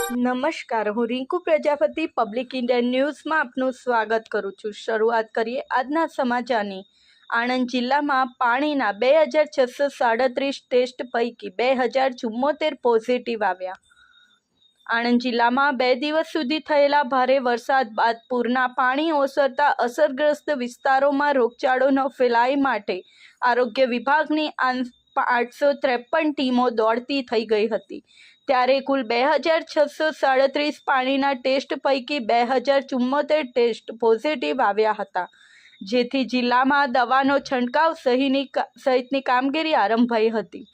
નમસ્કાર, હું Rinku Prajapati public India ન્યૂઝમાં આપનું સ્વાગત કરું છું। શરૂઆત કરીએ આજના સમાચારની। આણંદ જિલ્લામાં પાણીના 2637 ટેસ્ટ પૈકી 2074 પોઝિટિવ આવ્યા। આણંદ જિલ્લામાં 2 દિવસ સુધી થયેલા ભારે વરસાદ બાદ પૂરના પાણી ઓસરતા અસરગ્રસ્ત વિસ્તારોમાં રોગચાળો ન ફેલાય માટે આરોગ્ય વિભાગની 853 ટીમો દોડતી થઈ ગઈ હતી। ત્યારે કુલ 2637 પાણીના ટેસ્ટ પૈકી 2074 ટેસ્ટ પોઝિટિવ આવ્યા હતા, જેથી જિલ્લામાં દવાનો છંટકાવ સહિતની કામગીરી આરંભાઈ હતી।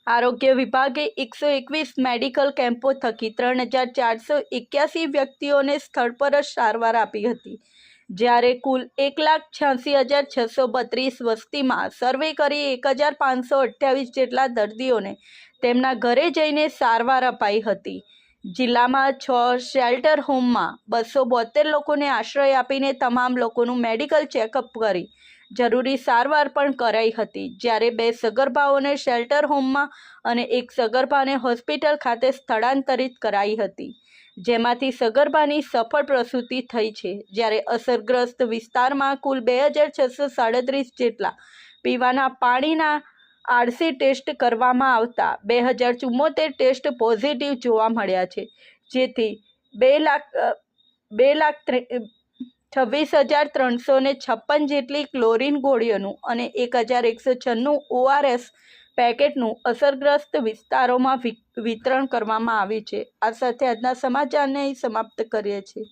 આરોગ્ય વિભાગે 121 મેડિકલ કેમ્પો થકી 3481 વ્યક્તિઓને સ્થળ પર જ સારવાર આપી હતી, જ્યારે કુલ 1,86,632 વસ્તીમાં સર્વે કરી 1528 જેટલા દર્દીઓને તેમના ઘરે જઈને સારવાર અપાઈ હતી। જિલ્લામાં 6 શેલ્ટર હોમમાં 272 લોકોને આશ્રય આપીને તમામ લોકોનું મેડિકલ ચેકઅપ કરી જરૂરી સારવાર પણ કરાઈ હતી, જ્યારે 2 સગર્ભાઓને શેલ્ટર હોમમાં અને 1 સગર્ભાને હોસ્પિટલ ખાતે સ્થળાંતરિત કરાઈ હતી, જેમાંથી સગર્ભાની સફળ પ્રસૂતિ થઈ છે। જ્યારે અસરગ્રસ્ત વિસ્તારમાં કુલ 2637 જેટલા પીવાના પાણીના આરસી ટેસ્ટ કરવામાં આવતા 2074 ટેસ્ટ પોઝિટિવ જોવા મળ્યા છે, જેથી 2,26,356 જેટલી ક્લોરીન ગોળીઓનું અને 1,196 ORS પેકેટનું અસરગ્રસ્ત વિસ્તારોમાં વિતરણ કરવામાં આવ્યું છે। આ સાથે આજના સમાચારને સમાપ્ત કરીએ છીએ।